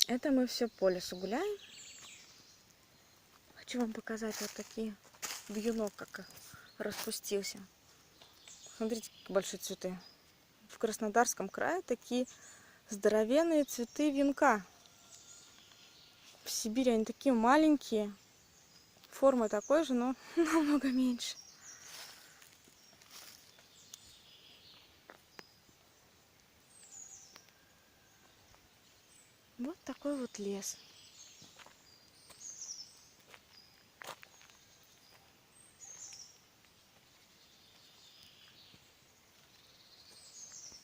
Это мы все по лесу гуляем. Хочу вам показать вот такие вьюнок, как распустился. Смотрите, какие большие цветы. В Краснодарском крае такие здоровенные цветы вьюнка. В Сибири они такие маленькие. Форма такой же, но намного меньше. Вот такой вот лес.